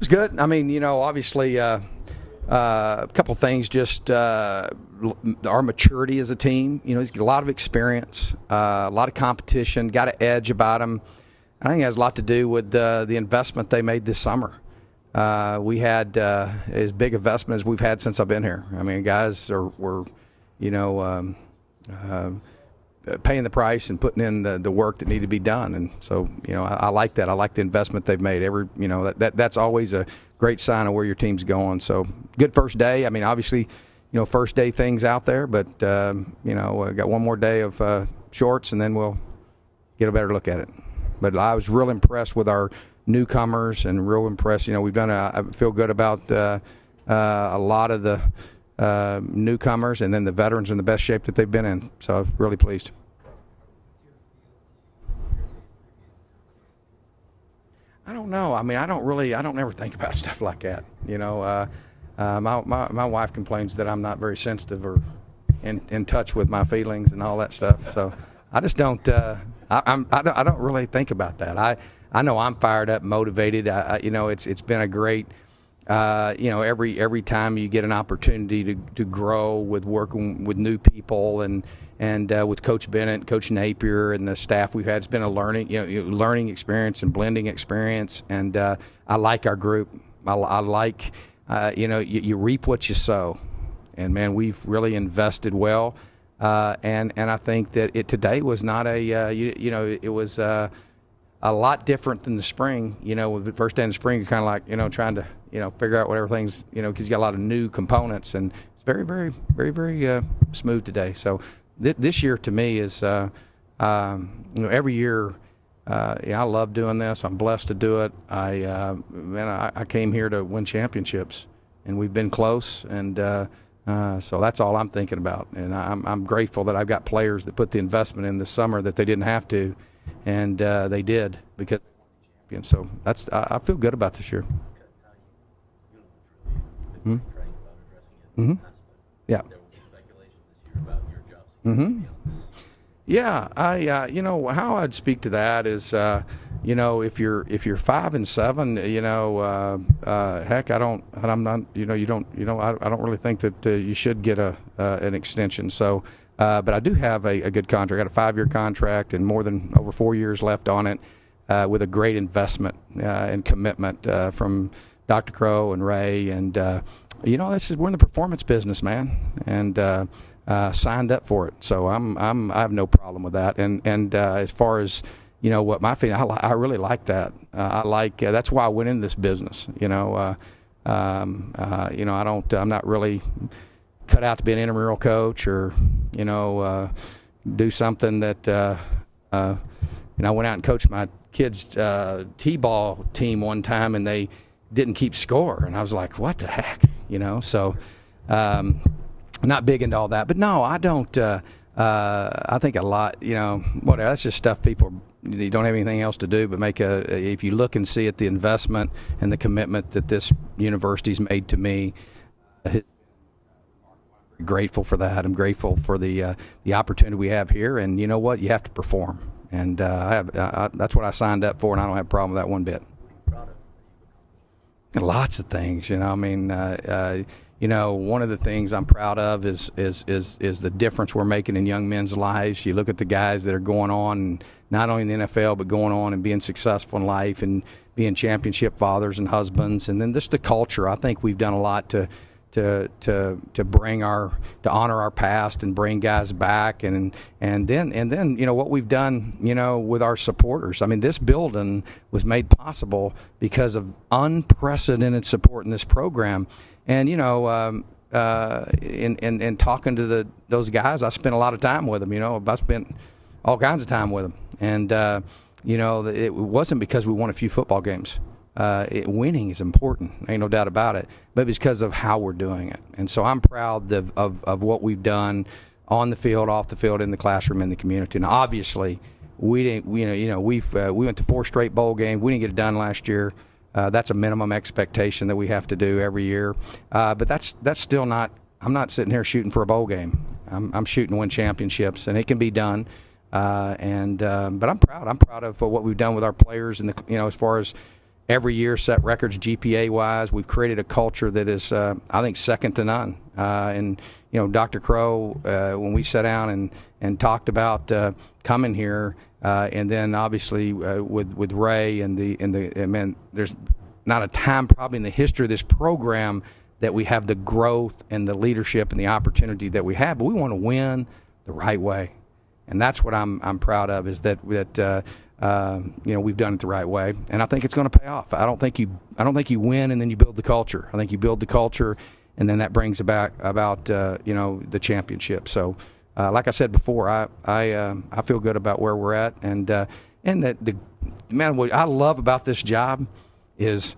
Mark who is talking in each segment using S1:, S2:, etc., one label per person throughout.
S1: was good. I mean, obviously a couple things, just our maturity as a team. He's got a lot of experience, a lot of competition, got an edge about him. I think it has a lot to do with the investment they made this summer. We had as big investment as we've had since I've been here. I mean, guys were paying the price and putting in the work that needed to be done. And so, I like that. I like the investment they've made. That's always a great sign of where your team's going. So good first day. I mean, obviously, first day things out there, but, got one more day of shorts and then we'll get a better look at it. But I was real impressed with our newcomers and real impressed. We've done I feel good about a lot of the newcomers, and then the veterans in the best shape that they've been in. So I'm really pleased. I don't know. I mean, I don't ever think about stuff like that. My wife complains that I'm not very sensitive or in touch with my feelings and all that stuff. So I just don't. I don't really think about that. I know I'm fired up, motivated. It's been a great. Every time you get an opportunity to grow with working with new people and with Coach Bennett, Coach Napier, and the staff we've had, it's been a learning experience and blending experience. And I like our group. I like, you reap what you sow, and man, we've really invested well. And I think that today was not it was a lot different than the spring. With the first day in the spring, you're kind of like, trying to, figure out what everything's, because you got a lot of new components, and it's very, very, very, very smooth today. So this year to me is, every year, I love doing this. I'm blessed to do it. I came here to win championships, and we've been close, and so that's all I'm thinking about. And I'm grateful that I've got players that put the investment in this summer that they didn't have to, and they did because. And so I feel good about this year. Mm-hmm. Mm-hmm. Yeah. There will be speculation this year about your job. Mm-hmm. Yeah, how I'd speak to that is, if you're 5-7, heck, I don't really think that you should get an extension. So, but I do have a good contract. I got a 5-year contract and more than over 4 years left on it, with a great investment and commitment from Dr. Crow and Ray, and we're in the performance business, man, and signed up for it. So I have no problem with that. And as far as what my feeling, I really like that. I like that's why I went into this business. I'm not really cut out to be an intramural coach or do something that I went out and coached my kids' t-ball team one time, and they didn't keep score, and I was like, what the heck, So, not big into all that, but no, I don't. I think a lot, whatever. That's just stuff people. You don't have anything else to do but make if you look and see at the investment and the commitment that this university's made to me. I'm grateful for that. I'm grateful for the opportunity we have here, and you know what? You have to perform, and that's what I signed up for, and I don't have a problem with that one bit. Lots of things, one of the things I'm proud of is the difference we're making in young men's lives. You look at the guys that are going on, not only in the NFL, but going on and being successful in life and being championship fathers and husbands, and then just the culture. I think we've done a lot to honor our past and bring guys back, and then what we've done with our supporters. I mean, this building was made possible because of unprecedented support in this program, and in talking to those guys, I spent a lot of time with them. I spent all kinds of time with them, and it wasn't because we won a few football games. Winning is important, ain't no doubt about it, but it's because of how we're doing it. And so I'm proud of what we've done on the field, off the field, in the classroom, in the community. And obviously, we didn't. We went to 4 straight bowl games. We didn't get it done last year. That's a minimum expectation that we have to do every year. But that's still not. I'm not sitting here shooting for a bowl game. I'm shooting to win championships, and it can be done. But I'm proud. I'm proud of what we've done with our players, and as far as every year set records GPA-wise. We've created a culture that is, I think, second to none. And Dr. Crow, when we sat down and talked about coming here, and then obviously with Ray and there's not a time probably in the history of this program that we have the growth and the leadership and the opportunity that we have, but we want to win the right way, and that's what I'm proud of, is that we've done it the right way, and I think it's going to pay off. I don't think you win and then you build the culture. I think you build the culture, and then that brings about the championship. So, like I said before, I feel good about where we're at, and that what I love about this job is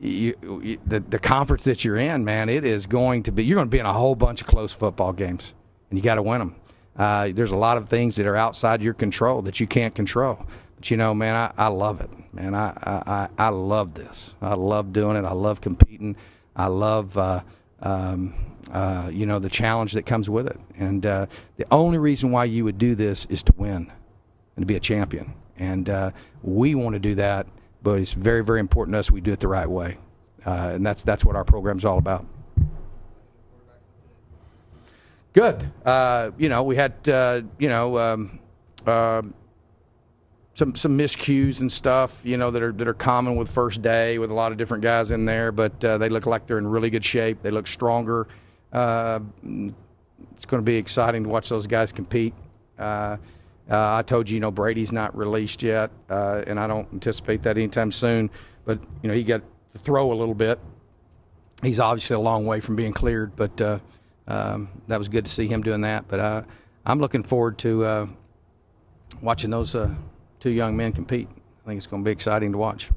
S1: the conference that you're in, man. It is going to be, you're going to be in a whole bunch of close football games, and you got to win them. There's a lot of things that are outside your control that you can't control. But man, I love it, man. I love this. I love doing it. I love competing. I love the challenge that comes with it. And the only reason why you would do this is to win and to be a champion. And we want to do that, but it's very, very important to us we do it the right way. And that's what our program's all about. Good. We had some miscues and stuff, that are common with first day with a lot of different guys in there, but they look like they're in really good shape. They look stronger. It's going to be exciting to watch those guys compete. I told you, Brady's not released yet, and I don't anticipate that anytime soon. But he got to throw a little bit. He's obviously a long way from being cleared, but that was good to see him doing that. But I'm looking forward to watching those two young men compete. I think it's going to be exciting to watch.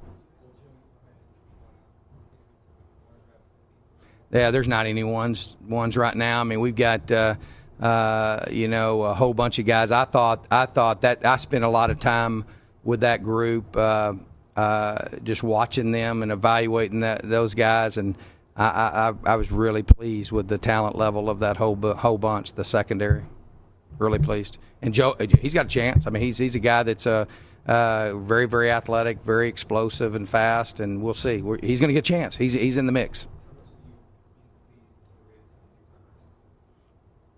S1: Yeah, there's not any ones right now. I mean, we've got a whole bunch of guys. I thought that I spent a lot of time with that group, just watching them and evaluating those guys, and I was really pleased with the talent level of that whole bunch, the secondary. Really pleased. And Joe, he's got a chance. I mean, he's a guy that's very, very athletic, very explosive and fast, and we'll see. He's going to get a chance. He's in the mix.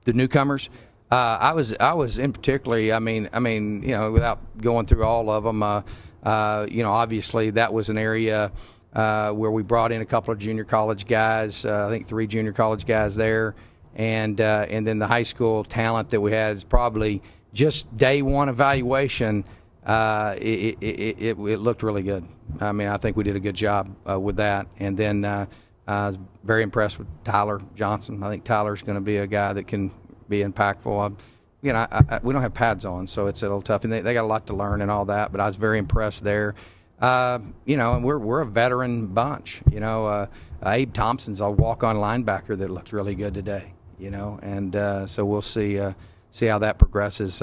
S1: The newcomers, I was in particularly. I mean, without going through all of them, obviously that was an area where we brought in a couple of junior college guys. I think 3 junior college guys there, and then the high school talent that we had is probably just day one evaluation. It looked really good. I mean, I think we did a good job with that, and then. I was very impressed with Tyler Johnson. I think Tyler's going to be a guy that can be impactful. We don't have pads on, so it's a little tough, and they got a lot to learn and all that. But I was very impressed there. And we're a veteran bunch. Abe Thompson's a walk-on linebacker that looked really good today. And so we'll see how that progresses.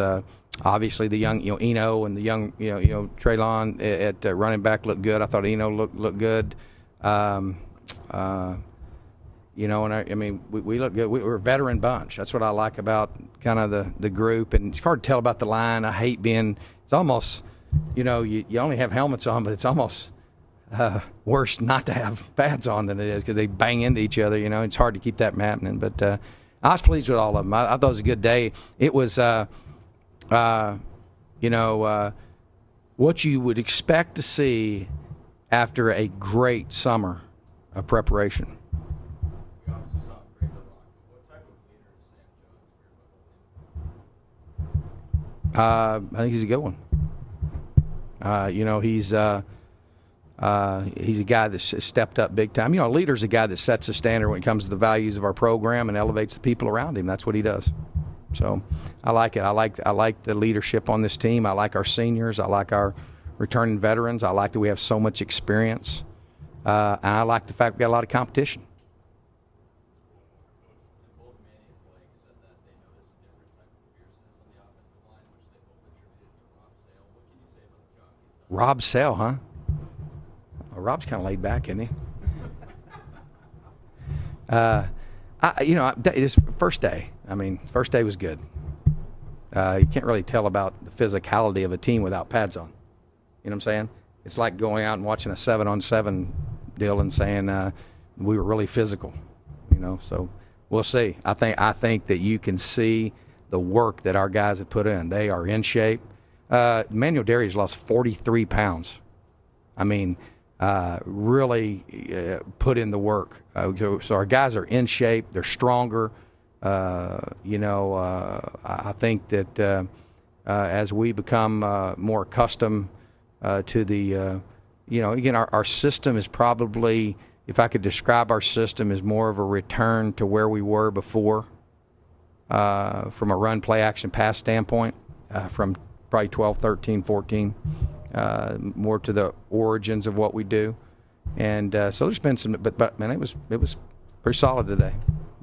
S1: Obviously, the young Eno and the young Traylon at running back looked good. I thought Eno looked good. We look good. We're a veteran bunch. That's what I like about kind of the group. And it's hard to tell about the line. I hate it's almost, you only have helmets on, but it's almost worse not to have pads on than it is because they bang into each other. It's hard to keep that from happening. But I was pleased with all of them. I thought it was a good day. It was, what you would expect to see after a great summer of preparation.
S2: We obviously saw great LeBron. What type of leader is Sam Jones for your football team?
S1: I think he's a good one. He's a guy that's stepped up big time. A leader's a guy that sets the standard when it comes to the values of our program and elevates the people around him. That's what he does. So I like it. I like the leadership on this team. I like our seniors. I like our returning veterans. I like that we have so much experience. And I like the fact we got a lot of competition.
S2: Both Manny and Blake said that they noticed a different type of fierceness on the offensive line, which they both attributed to Rob Sale. What can you say about the job he's done?
S1: Rob Sale, huh? Well, Rob's kind of laid back, isn't he? It's first day. I mean, first day was good. You can't really tell about the physicality of a team without pads on. You know what I'm saying? it's like going out and watching a 7-on-7 deal and saying we were really physical, you know. So we'll see. I think that you can see the work that our guys have put in. They are in shape. Manuel Darius lost 43 pounds. I mean, really put in the work. So our guys are in shape. They're stronger. You know, I think that as we become more accustomed to the, you know, again, our system is probably, if I could describe our system, is more of a return to where we were before from a run, play, action, pass standpoint, from probably 12, 13, 14, more to the origins of what we do. And so there's been some, but man, it was pretty solid today.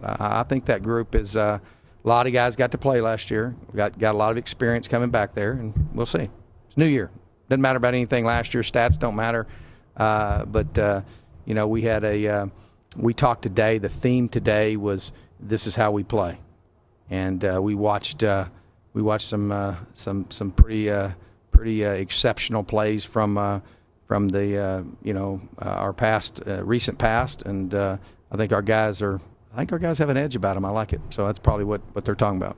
S1: I think that group is a lot of guys got to play last year. Got a lot of experience coming back there, and we'll see. It's new year. Doesn't matter about anything last year. Stats don't matter. But you know, we had we talked today. The theme today was this is how we play, and we watched some pretty exceptional plays from the you know, our past recent past, and I think our guys have an edge about them. I like it. So that's probably what they're talking about.